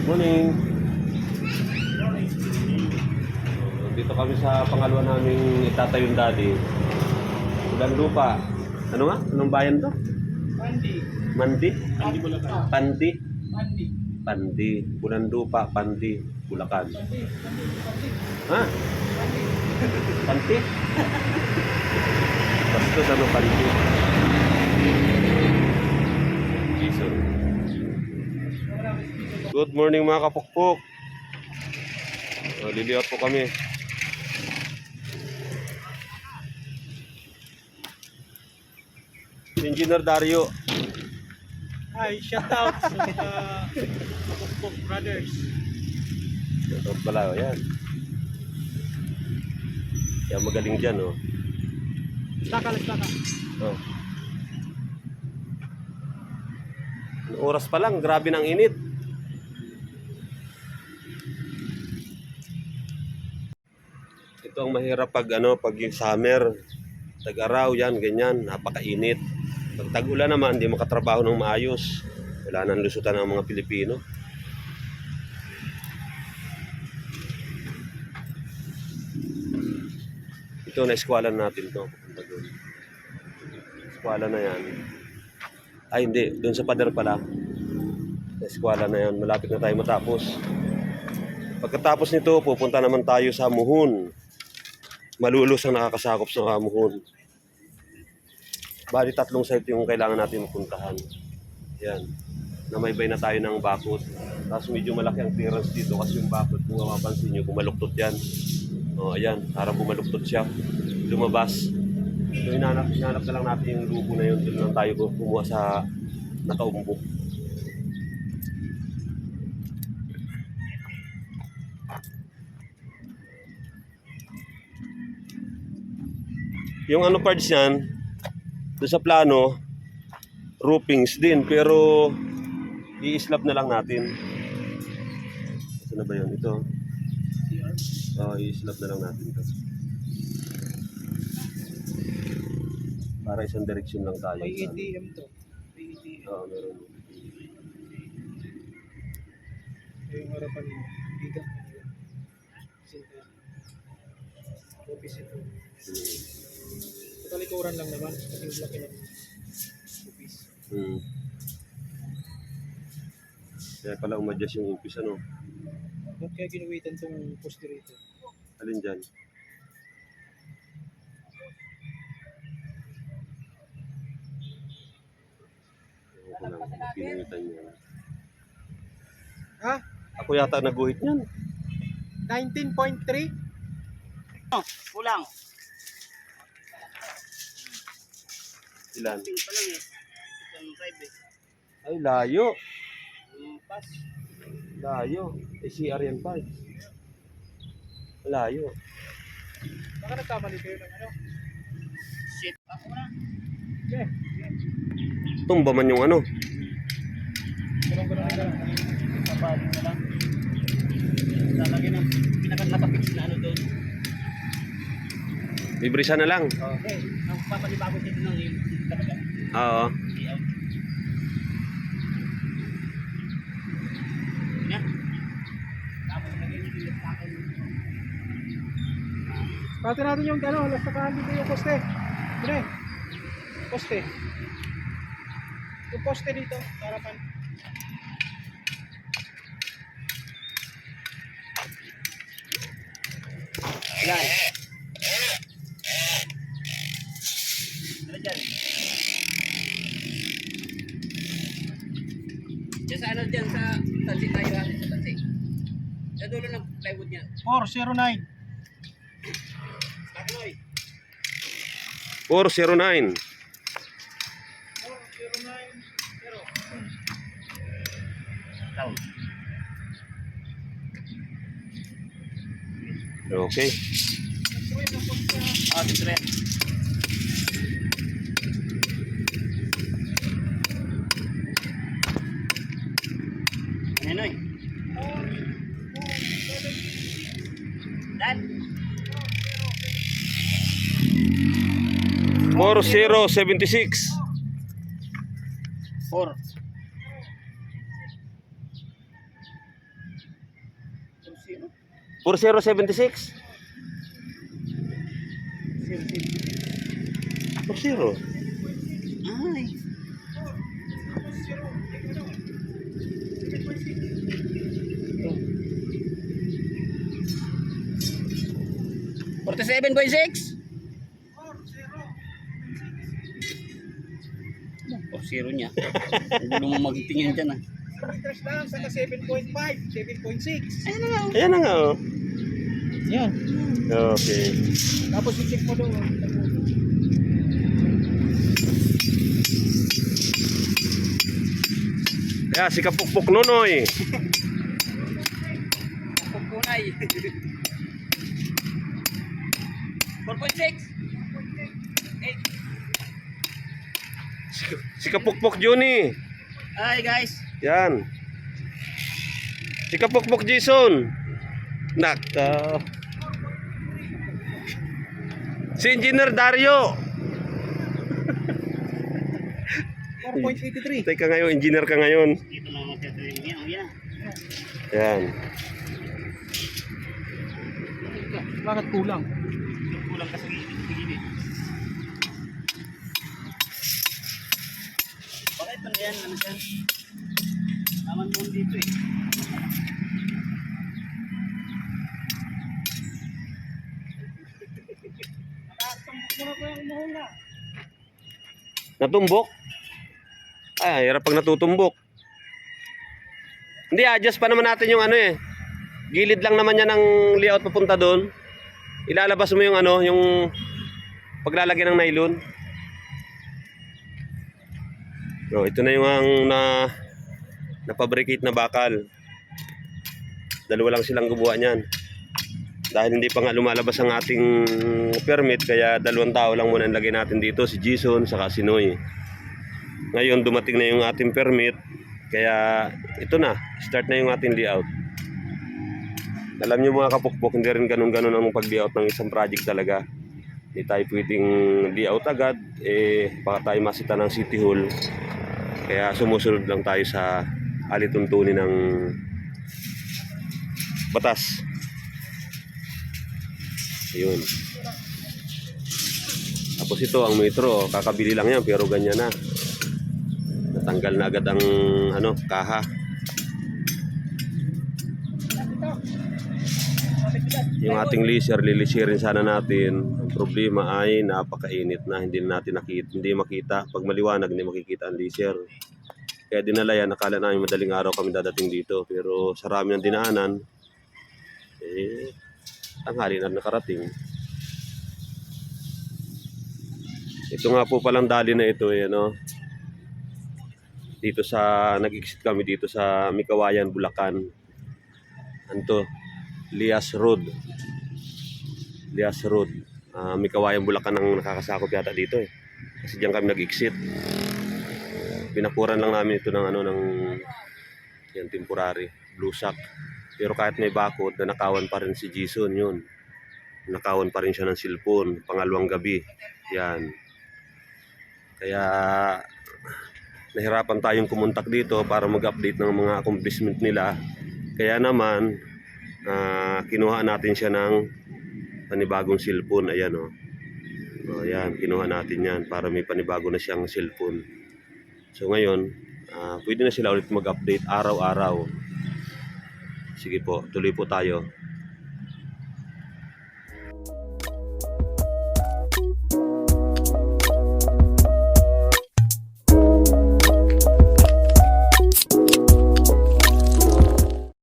Morning. Dito kami sa pangalawa naming itatayong daddy. Ulan lupa. Ano nga? Anong bayan to? Pandi. Mandi? Pandi Bulacan. Pandi? Pandi. Pandi. Ulan lupa, Pandi, Bulacan. Pandi. Pandi. Ha? Pandi? Bastos ano Pandi? Jason. Good morning mga kapukpok. Liliot po kami. Engineer Dario. Hi, shout out sa mga Kapukpok brothers. Ito pala, o yan. Yan magaling dyan, oh. Laka. Oh. Ang oras pa lang, grabe ng init. Ito ang mahirap pag pag yung summer, tag-araw yan, ganyan, napakainit. Pag tag-ulan naman, hindi makatrabaho ng maayos. Wala nang lusutan ng mga Pilipino. Ito na eskwalan natin to. Eskwala na yan. Ay hindi, doon sa pader pala. Eskwala na yan, malapit na tayo matapos. Pagkatapos nito, pupunta naman tayo sa Muhon. Malulus ang nakakasakop sa Muhon. Bali 3 site yung kailangan natin mapuntahan. Yan. Namaybay na tayo ng bakod. Tapos medyo malaki ang clearance dito kasi yung bakod, kung mapapansin nyo, bumaluktot yan. O, ayan. Parang bumaluktot siya. Lumabas. So, hinanap na lang natin yung lubo na yun. Doon lang tayo kumuha sa nakaumbok. Yung parts yan, doon sa plano, roofings din, pero i-slab na lang natin. Ito na ba yun? Ito. I-slab na lang natin ito. Para isang direksyon lang tayo. May ATM to. May ATM. Oo, meron. Ito yung harapan mo. Bigang kanila. Sinta. Office ito. Sa talikuran lang naman. Kasi yung laki ng office. Kaya pala umadjust yung office, ano? Ba't kaya ginuwitan tong poster ito? Alin dyan? Ako lang, pinuwitan niya. Ha? Ako yata naguhit niyan. 19.3? Kulang. Ilan? Pin pa lang eh. Itong 5 eh. Ay, layo. Pass. Layo. CR yan pa. Layo. Baka nagkamali kayo ng ano? Shit. Ako na. Okay. Tumba man yung ano. Ganun na lang. Papalin na lang. Lalagyan ng pinaka-nakapix na ano doon. Ibrisa na lang. Okay. Ang papalibago dito ng talaga. Oo. Yan. Tapos lagyan nyo yung takin. Pati natin yung ano, lastakahan dito yung poste. Ano eh? Poste. Yung poste dito, harapan. Yan. Ano dyan? Diyan sa ano dyan sa tansi tayo ha? Sa tansi. Sa dulo ng plywood niya. 409. Takoy. 409. 409. Pero, Down. Okay. nagsuwit ang poste. Sige. Ano eh? Dan. 4076. 4. 4076? 40. Ay. Ito. 47.6. Oh, zero niya. Hindi mo magtingin dyan ah. Meters lang, saka 7.5, 7.6. Ayun na nga. Ayan na nga oh. Yan. Okay. Tapos i-check mo doon. Kaya si Kapukpok Nonoy. Pagpunay. 4.6. Si Kapukpok Juni. Ay guys. Yan. Si Kapukpok Jason. Naka. Si Engineer Dario. 4.83. Teka ngayon, engineer ka ngayon. Dito na magkakaroon yan. Yan. Yan. Bakit kulang? Kulang ka sa gilid. Bakit pa yan? Ano yan? Naman mo dito eh. Nakatambok mo na ko yung umuhula. Natumbok? Ay, hirap pag natutumbok. Hindi, adjust pa naman natin yung ano eh. Gilid lang naman yan ng layout papunta doon. Ilalabas mo yung ano, yung paglalagyan ng nylon. So, ito na yung ang napabricate na bakal. Dalawa lang silang gumawa niyan. Dahil hindi pa nga lumalabas ang ating permit, kaya 2 tao lang muna nilagay natin dito, si Jason saka si Noy. Ngayon dumating na yung ating permit, kaya ito na, start na yung ating layout. Alam niyo mga kapukpok, hindi rin ganun-ganun ang pag-layout ng isang project talaga. Hindi tayo pwedeng layout agad, baka tayo masita ng City Hall. Kaya sumusunod lang tayo sa alituntunin ng batas. Ayun. Tapos ito ang metro, kakabili lang yan pero ganyan na. Natanggal na agad ang ano, kaha. Yung ating leaser, lilisirin sana natin. Ang problema ay napakainit na, hindi natin makita. Pag maliwanag, hindi makikita ang leaser. Kaya dinala yan, akala namin madaling araw kami dadating dito. Pero sa rami ng dinaanan, tanghali na nakarating. Ito nga po palang dali na ito, ano. Dito sa nag-exit kami dito sa Mikawayan, Bulacan. Anto, Lias Road. Lias Road. Mikawayan, Bulacan ang nakakasakop yata dito eh. Kasi diyan kami nag-exit. Pinakuran lang namin ito ng ano ng yan temporary, blue sack. Pero kahit may bakod, nanakawan pa rin si Jason yun. Nakawan pa rin siya ng cellphone, pangalawang gabi. Yan. Kaya nahirapan tayong kumontak dito para mag-update ng mga accomplishment nila. Kaya naman, kinuha natin siya ng panibagong cellphone. Ayan o. Ayan, kinuha natin yan para may panibago na siyang cellphone. So ngayon, pwede na sila ulit mag-update araw-araw. Sige po, tuloy po tayo.